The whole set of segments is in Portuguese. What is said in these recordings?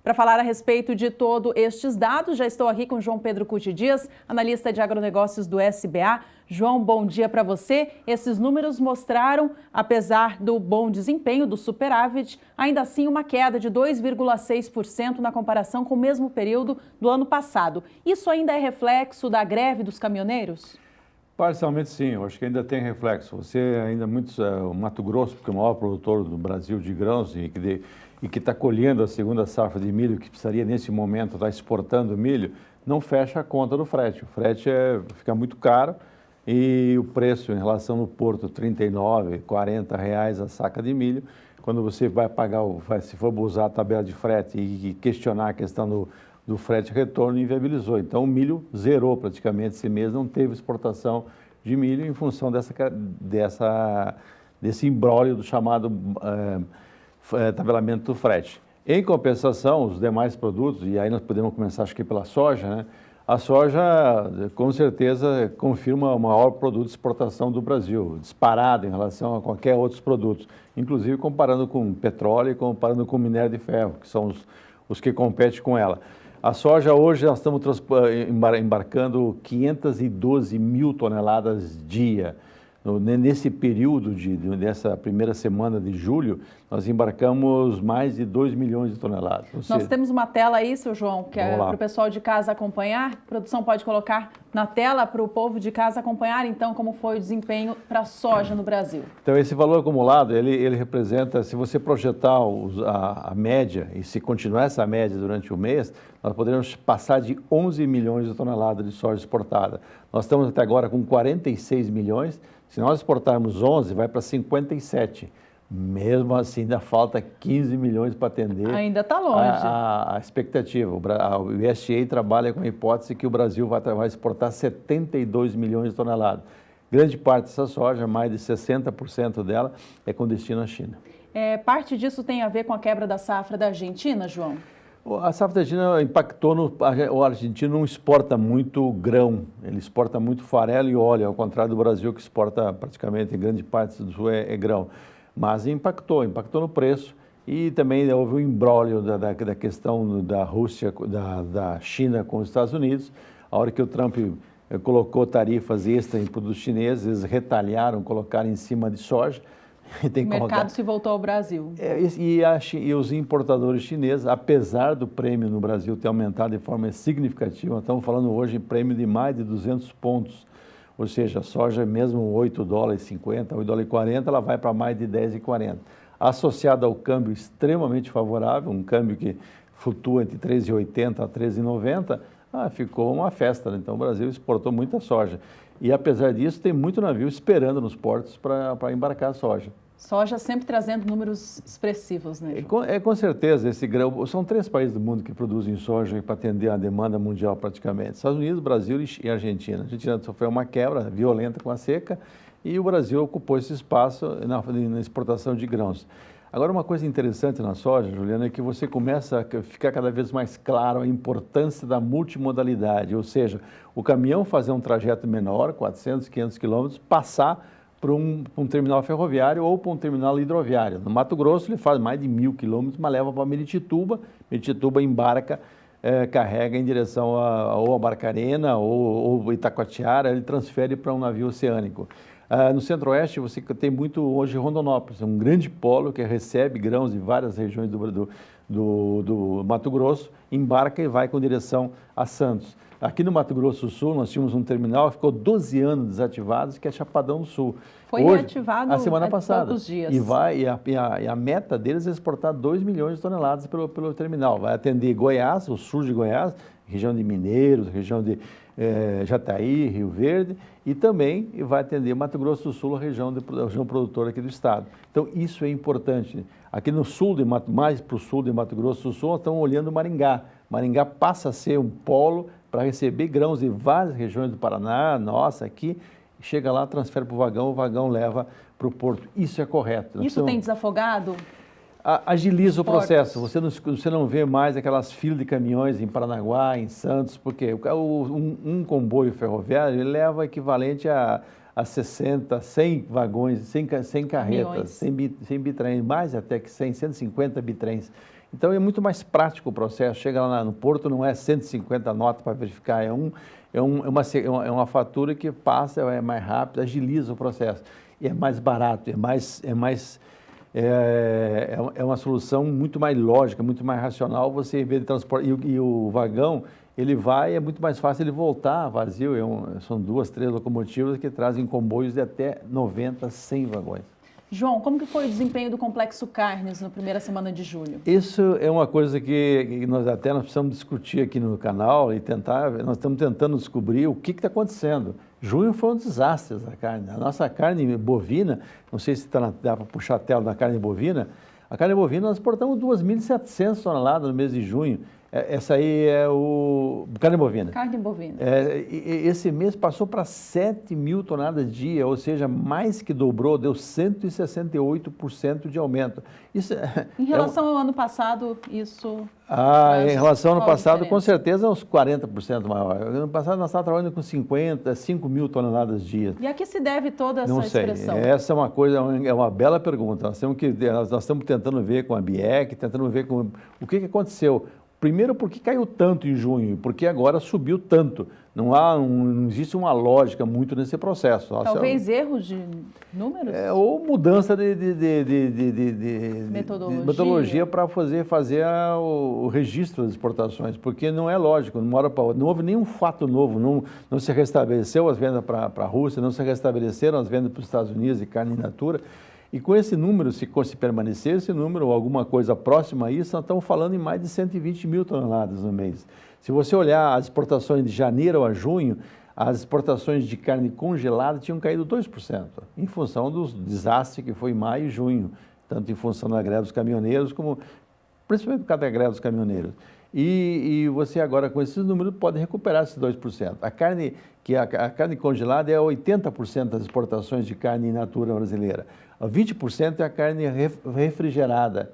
Para falar a respeito de todos estes dados, já estou aqui com João Pedro Cuti Dias, analista de agronegócios do SBA. João, bom dia para você. Esses números mostraram, apesar do bom desempenho do superávit, ainda assim uma queda de 2,6% na comparação com o mesmo período do ano passado. Isso ainda é reflexo da greve dos caminhoneiros? Parcialmente sim, eu acho que ainda tem reflexo. Você ainda o Mato Grosso, que é o maior produtor do Brasil de grãos e que está colhendo a segunda safra de milho, que precisaria nesse momento estar exportando milho, não fecha a conta do frete. O frete fica muito caro e o preço em relação no porto, R$ 39, R$ 40 a saca de milho. Quando você vai pagar, se for usar a tabela de frete e questionar a questão do frete retorno, inviabilizou. Então, o milho zerou praticamente esse mês, não teve exportação de milho em função desse imbróglio do chamado tabelamento do frete. Em compensação, os demais produtos, e aí nós podemos começar, acho que pela soja, né? A soja, com certeza, confirma o maior produto de exportação do Brasil, disparado em relação a qualquer outros produtos, inclusive comparando com petróleo e comparando com minério de ferro, que são os que competem com ela. A soja, hoje, nós estamos embarcando 512 mil toneladas dia. Nesse período, dessa primeira semana de julho, nós embarcamos mais de 2 milhões de toneladas. Nós temos uma tela aí, seu João, que é para o pessoal de casa acompanhar. A produção pode colocar na tela para o povo de casa acompanhar, então, como foi o desempenho para a soja no Brasil. Então, esse valor acumulado, ele representa, se você projetar a média, e se continuar essa média durante o mês, nós poderemos passar de 11 milhões de toneladas de soja exportada. Nós estamos até agora com 46 milhões. Se nós exportarmos 11, vai para 57. Mesmo assim, ainda falta 15 milhões para atender. Ainda está longe. A expectativa. O USDA trabalha com a hipótese que o Brasil vai exportar 72 milhões de toneladas. Grande parte dessa soja, mais de 60% dela, é com destino à China. Parte disso tem a ver com a quebra da safra da Argentina, João? A safra da Argentina impactou, o argentino não exporta muito grão, ele exporta muito farelo e óleo, ao contrário do Brasil, que exporta praticamente, em grande parte do sul, é grão. Mas impactou no preço e também houve um imbróglio da questão da Rússia, da China com os Estados Unidos. A hora que o Trump colocou tarifas extras em produtos chineses, eles retalharam, colocaram em cima de soja. O mercado se voltou ao Brasil. E os importadores chineses, apesar do prêmio no Brasil ter aumentado de forma significativa, estamos falando hoje em prêmio de mais de 200 pontos, ou seja, a soja mesmo $8,50, $8,40, ela vai para mais de $10,40. Associada ao câmbio extremamente favorável, um câmbio que flutua entre 13,80 a 13,90, ficou uma festa, né? Então o Brasil exportou muita soja. E apesar disso, tem muito navio esperando nos portos para embarcar a soja. Soja sempre trazendo números expressivos, né? Com certeza, esse grão, são 3 países do mundo que produzem soja para atender a demanda mundial praticamente. Estados Unidos, Brasil e Argentina. A Argentina sofreu uma quebra violenta com a seca e o Brasil ocupou esse espaço na exportação de grãos. Agora, uma coisa interessante na soja, Juliana, é que você começa a ficar cada vez mais claro a importância da multimodalidade, ou seja, o caminhão fazer um trajeto menor, 400, 500 quilômetros, passar para um terminal ferroviário ou para um terminal hidroviário. No Mato Grosso, ele faz mais de 1.000 quilômetros, mas leva para Miritituba embarca, carrega em direção ou a Barcarena ou Itacoatiara, ele transfere para um navio oceânico. No Centro-Oeste, você tem muito hoje Rondonópolis, um grande polo que recebe grãos de várias regiões do Mato Grosso, embarca e vai com direção a Santos. Aqui no Mato Grosso do Sul, nós tínhamos um terminal que ficou 12 anos desativado, que é Chapadão do Sul. Foi reativado a semana passada. Poucos dias. E a meta deles é exportar 2 milhões de toneladas pelo terminal. Vai atender Goiás, o sul de Goiás, região de Mineiros, região de Jataí, Rio Verde, e também vai atender Mato Grosso do Sul, a região produtora aqui do estado. Então, isso é importante. Aqui no sul, mais para o sul de Mato Grosso do Sul, nós estamos olhando Maringá. Maringá passa a ser um polo para receber grãos de várias regiões do Paraná, nossa, aqui, chega lá, transfere para o vagão leva para o porto. Isso é correto. Isso tem desafogado? Agiliza o processo, você não vê mais aquelas filas de caminhões em Paranaguá, em Santos, porque um comboio ferroviário ele leva equivalente a 60, 100 vagões, 100 carretas, 100 bitrens, mais até que 100, 150 bitrens. Então é muito mais prático o processo. Chega lá no porto, não é 150 notas para verificar, é uma fatura que passa, é mais rápido, agiliza o processo. E é mais barato, é uma solução muito mais lógica, muito mais racional. Você, em vez de transporte, e o vagão, ele vai, é muito mais fácil ele voltar vazio. São 2, 3 locomotivas que trazem comboios de até 90, 100 vagões. João, como que foi o desempenho do Complexo Carnes na primeira semana de julho? Isso é uma coisa que nós precisamos discutir aqui no canal e nós estamos tentando descobrir o que está acontecendo. Junho foi um desastre essa carne. A nossa carne bovina, não sei se dá para puxar a tela da carne bovina, a carne bovina nós exportamos 2.700 toneladas no mês de junho. Essa aí é o carne bovina. Carne bovina. Esse mês passou para 7.000 toneladas dia, ou seja, mais que dobrou, deu 168% de aumento. Em relação ao ano passado, isso... em relação ao ano passado, com certeza, uns 40% maior. Ano passado nós estávamos trabalhando com 5.000 toneladas dia. E a que se deve toda essa expressão? Essa é uma coisa, é uma bela pergunta. Nós estamos tentando ver com a BIEC, tentando ver com o que aconteceu. Primeiro, por que caiu tanto em junho? Porque agora subiu tanto. Não existe uma lógica muito nesse processo. Talvez erros de números? Ou mudança de metodologia para fazer o registro das exportações, porque não é lógico, não houve nenhum fato novo, não se restabeleceu as vendas para a Rússia, não se restabeleceram as vendas para os Estados Unidos de carne in natura. E com esse número, se permanecer esse número ou alguma coisa próxima a isso, nós estamos falando em mais de 120.000 toneladas no mês. Se você olhar as exportações de janeiro a junho, as exportações de carne congelada tinham caído 2%, em função do desastre que foi em maio e junho, tanto em função da greve dos caminhoneiros, como principalmente por causa da greve dos caminhoneiros. E você agora, com esses números, pode recuperar esses 2%. A carne congelada é 80% das exportações de carne in natura brasileira. 20% é a carne refrigerada,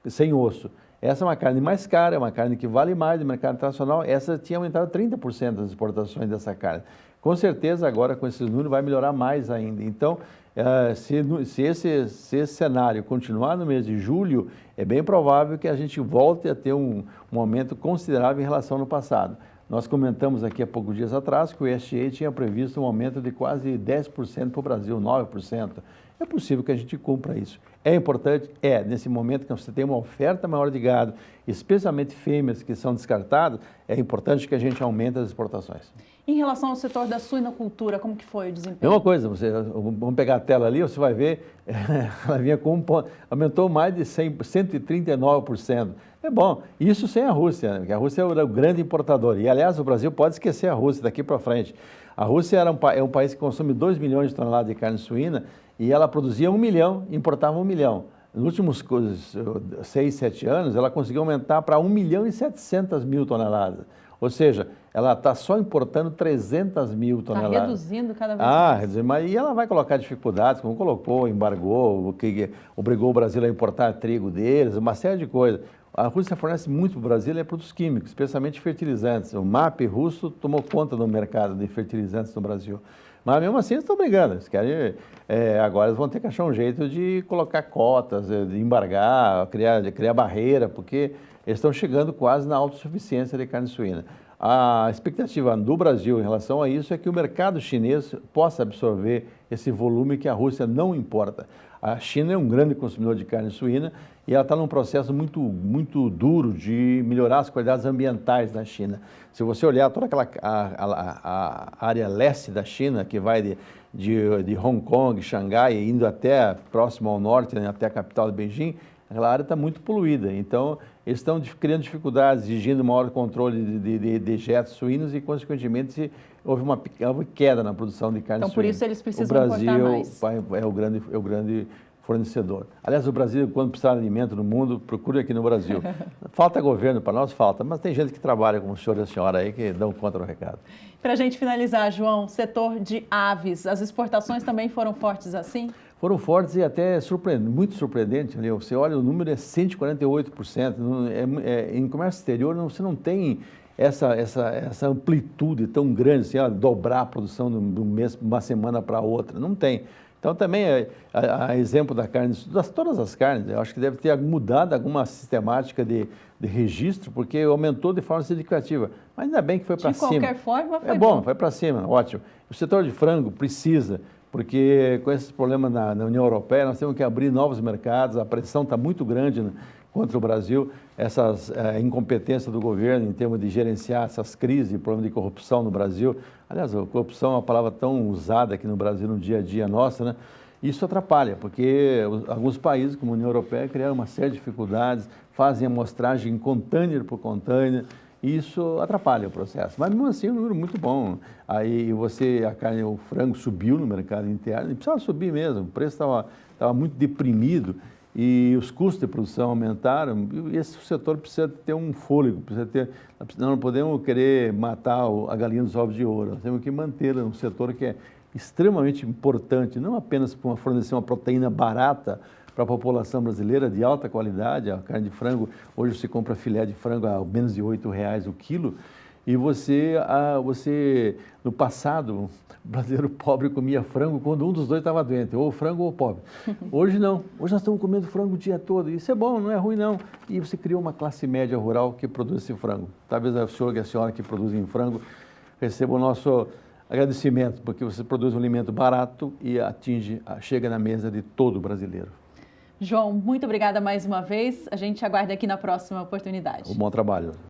sem osso. Essa é uma carne mais cara, é uma carne que vale mais no mercado internacional. Essa tinha aumentado 30% das exportações dessa carne. Com certeza, agora, com esses números, vai melhorar mais ainda. Então, se esse cenário continuar no mês de julho, é bem provável que a gente volte a ter um aumento considerável em relação ao passado. Nós comentamos aqui há poucos dias atrás que o USDA tinha previsto um aumento de quase 10% para o Brasil, 9%. É possível que a gente cumpra isso. É importante? Nesse momento que você tem uma oferta maior de gado, especialmente fêmeas que são descartadas, é importante que a gente aumente as exportações. Em relação ao setor da suinocultura, como que foi o desempenho? É uma coisa, vamos pegar a tela ali, você vai ver, ela vinha com aumentou mais de 139%. É bom, isso sem a Rússia, né? Porque a Rússia é o grande importador. E, aliás, o Brasil pode esquecer a Rússia daqui para frente. A Rússia é um país que consome 2 milhões de toneladas de carne suína e ela produzia 1 milhão, importava 1 milhão. Nos últimos 6, 7 anos, ela conseguiu aumentar para 1.700.000 toneladas. Ou seja, ela está só importando 300.000 toneladas. Está reduzindo cada vez mais. Mas e ela vai colocar dificuldades, como colocou, embargou, que obrigou o Brasil a importar trigo deles, uma série de coisas. A Rússia fornece muito para o Brasil produtos químicos, especialmente fertilizantes. O MAP russo tomou conta do mercado de fertilizantes no Brasil. Mas mesmo assim eles estão brigando. Eles querem, agora eles vão ter que achar um jeito de colocar cotas, de embargar, criar barreira, porque eles estão chegando quase na autossuficiência de carne suína. A expectativa do Brasil em relação a isso é que o mercado chinês possa absorver esse volume que a Rússia não importa. A China é um grande consumidor de carne suína e ela está num processo muito duro de melhorar as qualidades ambientais na China. Se você olhar toda a área leste da China, que vai de Hong Kong, Xangai, indo até próximo ao norte, né, até a capital de Beijing, aquela área está muito poluída. Então, eles estão criando dificuldades, exigindo maior controle de dejetos suínos e, consequentemente, houve uma queda na produção de carne suína. Então, por isso, eles precisam importar mais. O Brasil é o grande fornecedor. Aliás, o Brasil, quando precisar de alimento no mundo, procure aqui no Brasil. Falta governo para nós? Falta, mas tem gente que trabalha como o senhor e a senhora aí que dão conta do recado. Para a gente finalizar, João, setor de aves, as exportações também foram fortes assim? Foram fortes e até muito surpreendente. Ali. Você olha, o número é 148%. Em comércio exterior, você não tem essa amplitude tão grande, assim, dobrar a produção de um mês, uma semana para outra. Não tem. Então, também, a exemplo da carne, todas as carnes, eu acho que deve ter mudado alguma sistemática de registro, porque aumentou de forma significativa. Mas ainda bem que foi para cima. De qualquer forma, foi bom. Foi para cima, ótimo. O setor de frango precisa, porque com esses problemas na União Europeia, nós temos que abrir novos mercados, a pressão está muito grande contra o Brasil, essas incompetências do governo em termos de gerenciar essas crises, problema de corrupção no Brasil. Aliás, a corrupção é uma palavra tão usada aqui no Brasil no dia a dia nossa, né? Isso atrapalha, porque alguns países, como a União Europeia, criaram uma série de dificuldades, fazem amostragem container por container, e isso atrapalha o processo. Mas, mesmo assim, é um número muito bom. Aí o frango subiu no mercado interno, e precisava subir mesmo, o preço estava muito deprimido, e os custos de produção aumentaram, e esse setor precisa ter um fôlego, nós não podemos querer matar a galinha dos ovos de ouro, nós temos que manter um setor que é extremamente importante, não apenas para fornecer uma proteína barata para a população brasileira de alta qualidade, a carne de frango, hoje você compra filé de frango a menos de R$8 o quilo, e você, no passado, o brasileiro pobre comia frango quando um dos dois estava doente, ou frango ou pobre. Hoje não, hoje nós estamos comendo frango o dia todo, e isso é bom, não é ruim não. E você criou uma classe média rural que produz esse frango. Talvez o senhor e a senhora que produzem frango recebam o nosso agradecimento, porque você produz um alimento barato e chega na mesa de todo brasileiro. João, muito obrigada mais uma vez. A gente aguarda aqui na próxima oportunidade. Um bom trabalho.